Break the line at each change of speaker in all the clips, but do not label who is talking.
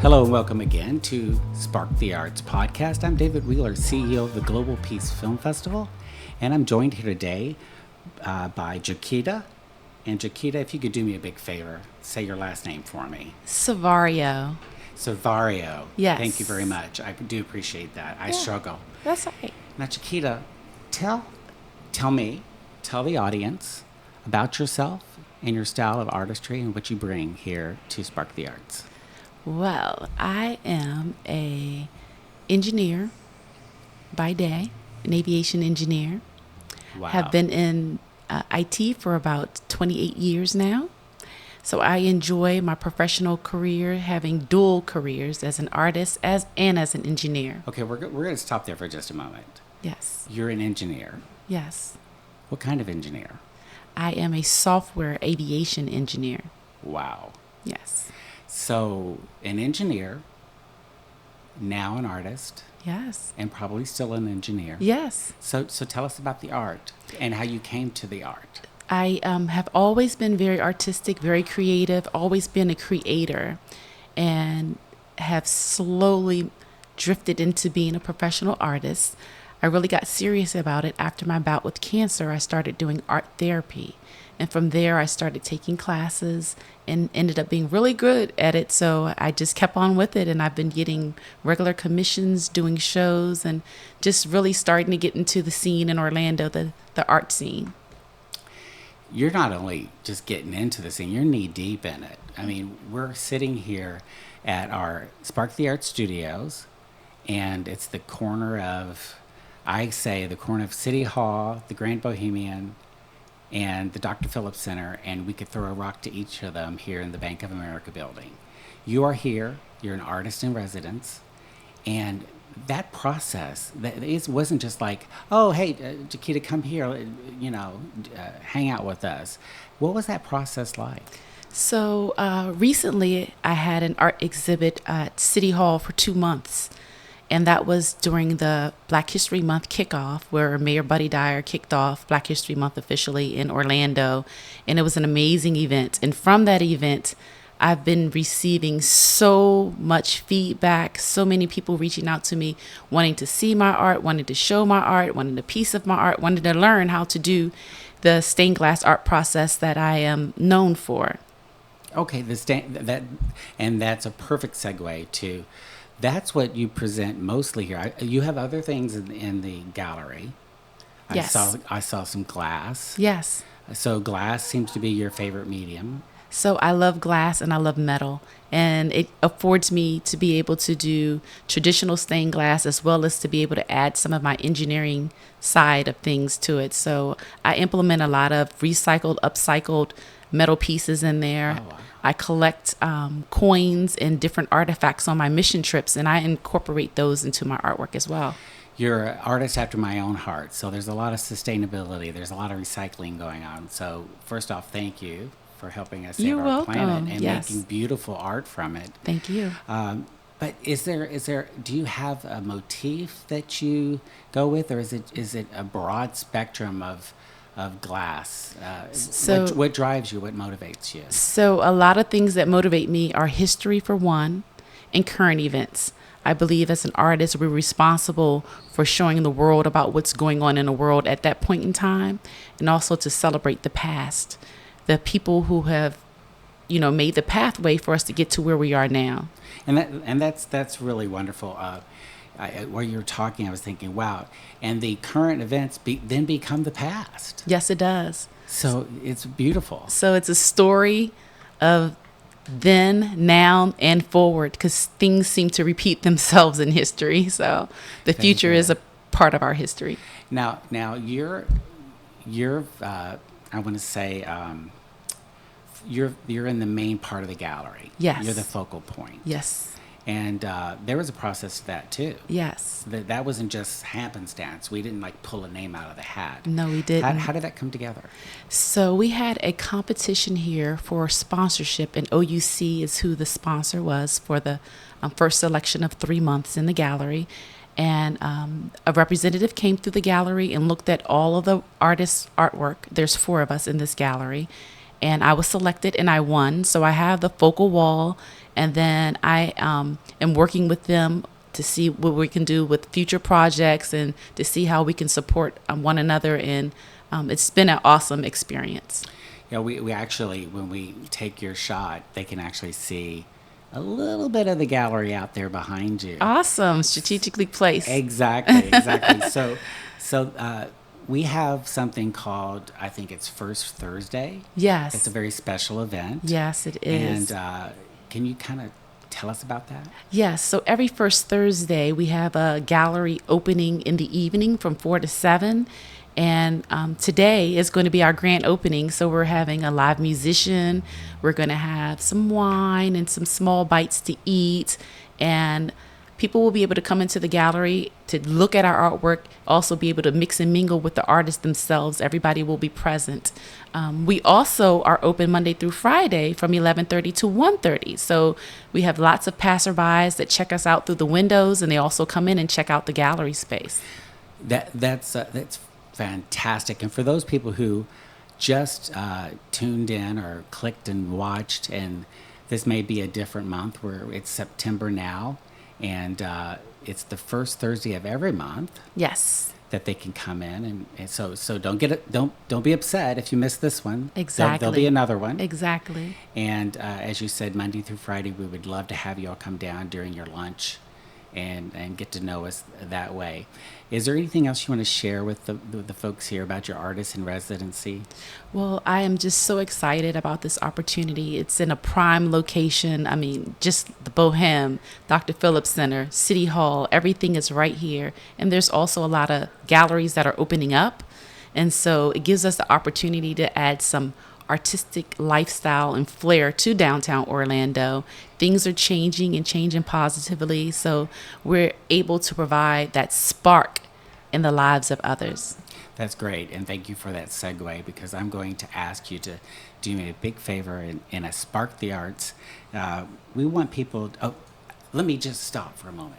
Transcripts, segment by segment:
Hello and welcome again to Spark the Arts podcast. I'm David Wheeler, CEO of the Global Peace Film Festival, and I'm joined here today by JoKeeta. And JoKeeta, if you could do me a big favor, say your last name for me.
Savariau.
Savariau.
Yes.
Thank you very much. I do appreciate that. I struggle.
That's all right.
Now, JoKeeta, tell the audience about yourself and your style of artistry and what you bring here to Spark the Arts.
Well, I am an engineer by day, an aviation engineer.
Wow.
Have been in IT for about 28 years now. So I enjoy my professional career, having dual careers as an artist and as an engineer.
Okay, we're going to stop there for just a moment.
Yes.
You're an engineer.
Yes.
What kind of engineer?
I am a software aviation engineer.
Wow.
Yes.
So, an engineer, now an artist,
Yes.
and probably still an engineer.
Yes.
So tell us about the art and how you came to the art.
I have always been very artistic, very creative, always been a creator, and have slowly drifted into being a professional artist. I really got serious about it after my bout with cancer. I started doing art therapy. And from there, I started taking classes and ended up being really good at it. So I just kept on with it. And I've been getting regular commissions, doing shows, and just really starting to get into the scene in Orlando, the art scene.
You're not only just getting into the scene, you're knee deep in it. I mean, we're sitting here at our Spark the Art Studios, and it's the corner of, the corner of City Hall, the Grand Bohemian, and the Dr. Phillips Center, and we could throw a rock to each of them here in the Bank of America building. You are here, you're an artist in residence, and that process, it wasn't just like, oh, hey, JoKeeta, come here, hang out with us. What was that process like?
So recently I had an art exhibit at City Hall for 2 months. And that was during the Black History Month kickoff, where Mayor Buddy Dyer kicked off Black History Month officially in Orlando. And it was an amazing event. And from that event, I've been receiving so much feedback, so many people reaching out to me, wanting to see my art, wanting to show my art, wanting a piece of my art, wanting to learn how to do the stained glass art process that I am known for.
Okay, and that's a perfect segue to... That's what you present mostly here. You have other things in the gallery.
Yes.
I saw some glass.
Yes.
So glass seems to be your favorite medium.
So I love glass and I love metal. And it affords me to be able to do traditional stained glass as well as to be able to add some of my engineering side of things to it. So I implement a lot of recycled, upcycled metal pieces in there. Oh, wow. I collect coins and different artifacts on my mission trips, and I incorporate those into my artwork as well.
You're an artist after my own heart, so there's a lot of sustainability. There's a lot of recycling going on. So first off, thank you for helping us save our planet and making beautiful art from it.
Thank you.
But is there? Do you have a motif that you go with, or is it a broad spectrum of glass? What drives you? What motivates you?
So a lot of things that motivate me are history for one, and current events. I believe as an artist, we're responsible for showing the world about what's going on in the world at that point in time, and also to celebrate the past, the people who have, made the pathway for us to get to where we are now.
And that's really wonderful. While you were talking, I was thinking, wow. And the current events then become the past.
Yes, it does.
So it's beautiful.
So it's a story of then, now, and forward, because things seem to repeat themselves in history. So the future is a part of our history.
Now you're I want to say you're in the main part of the gallery.
Yes.
You're the focal point.
Yes.
And there was a process to that too.
Yes.
That wasn't just happenstance. We didn't pull a name out of the hat.
No, we didn't.
How did that come together?
So we had a competition here for sponsorship, and OUC is who the sponsor was for the first selection of 3 months in the gallery. And a representative came through the gallery and looked at all of the artists' artwork. There's 4 of us in this gallery. And I was selected and I won. So I have the focal wall And then I am working with them to see what we can do with future projects and to see how we can support one another. And it's been an awesome experience.
Yeah, we actually, when we take your shot, they can actually see a little bit of the gallery out there behind you.
Awesome. Strategically placed.
Exactly. We have something called, I think it's First Thursday.
Yes.
It's a very special event.
Yes, it is.
And can you kind of tell us about that?
Yes. So every first Thursday, we have a gallery opening in the evening from 4 to 7. And today is going to be our grand opening. So we're having a live musician. We're going to have some wine and some small bites to eat. And people will be able to come into the gallery to look at our artwork, also be able to mix and mingle with the artists themselves. Everybody will be present. We also are open Monday through Friday from 11:30 to 1:30. So we have lots of passerbys that check us out through the windows, and they also come in and check out the gallery space.
That's fantastic. And for those people who just tuned in or clicked and watched, and this may be a different month where it's September now, and it's the first Thursday of every month.
Yes.
That they can come in, and so don't be upset if you miss this one.
Exactly.
There'll be another one.
Exactly.
And as you said, Monday through Friday, we would love to have you all come down during your lunch and get to know us that way. Is there anything else you want to share with the folks here about your artist in residency?
Well, I am just so excited about this opportunity. It's in a prime location. I mean, just the Bohem, Dr. Phillips Center, City Hall, everything is right here. And there's also a lot of galleries that are opening up. And so it gives us the opportunity to add some artistic lifestyle and flair to downtown Orlando. Things are changing and changing positively, so we're able to provide that spark in the lives of others.
That's great, and thank you for that segue, because I'm going to ask you to do me a big favor and spark the arts. We want people. Let me just stop for a moment.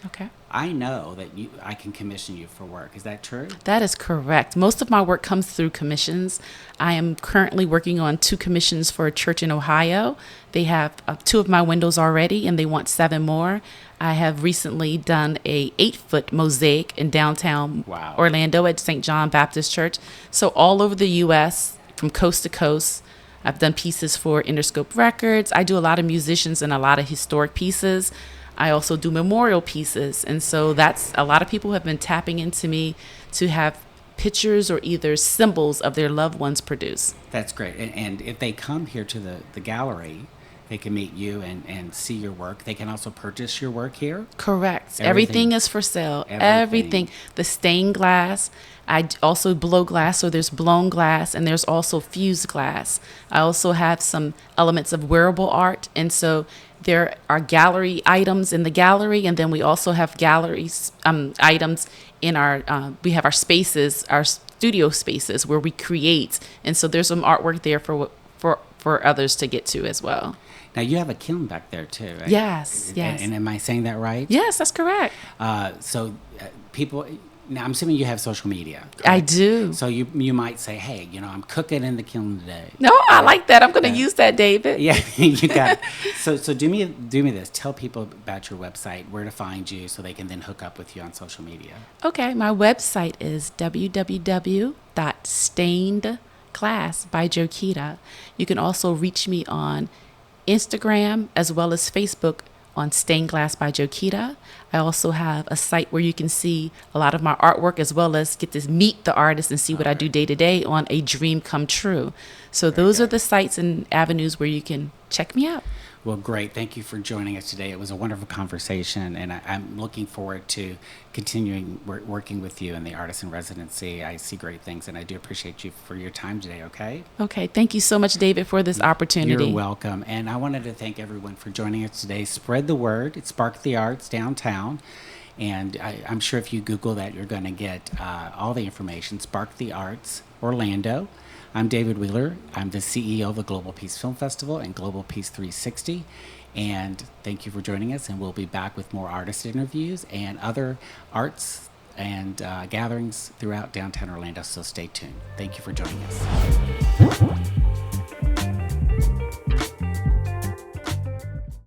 Okay.
I know that I can commission you for work. Is that true?
That is correct. Most of my work comes through commissions. I am currently working on 2 commissions for a church in Ohio. They have 2 of my windows already, and they want 7 more. I have recently done a 8-foot mosaic in downtown Orlando at St. John Baptist Church. So all over the U.S., from coast to coast. I've done pieces for Interscope Records. I do a lot of musicians and a lot of historic pieces. I also do memorial pieces. And so that's a lot of people have been tapping into me to have pictures or either symbols of their loved ones produced.
That's great. And if they come here to the gallery, they can meet you and see your work. They can also purchase your work here?
Correct. Everything is for sale. Everything. The stained glass. I also blow glass, so there's blown glass, and there's also fused glass. I also have some elements of wearable art, and so there are gallery items in the gallery, and then we also have galleries items in our. We have our spaces, our studio spaces where we create, and so there's some artwork there for others to get to as well.
Now you have a kiln back there too, right?
Yes.
And am I saying that right?
Yes, that's correct.
People. Now, I'm assuming you have social media. Correct?
I do.
So you might say, hey, I'm cooking in the kiln today.
No, I like that. I'm going to use that, David.
Yeah, you got it. So do me this. Tell people about your website, where to find you, so they can then hook up with you on social media.
Okay, my website is www.stainedglass by JoKeeta. You can also reach me on Instagram as well as Facebook on Stained Glass by JoKeeta. I also have a site where you can see a lot of my artwork as well as get to meet the artist and see what I do day to day on A Dream Come True. So those are the sites and avenues where you can check me out.
Well, great. Thank you for joining us today. It was a wonderful conversation, and I'm looking forward to continuing working with you in the Artist in Residency. I see great things, and I do appreciate you for your time today, okay?
Okay. Thank you so much, David, for this opportunity.
You're welcome. And I wanted to thank everyone for joining us today. Spread the word. It's Spark the Arts downtown. And I'm sure if you Google that, you're going to get all the information. Spark the Arts Orlando. I'm David Wheeler. I'm the CEO of the Global Peace Film Festival and Global Peace 360. And thank you for joining us. And we'll be back with more artist interviews and other arts and gatherings throughout downtown Orlando. So stay tuned. Thank you for joining us.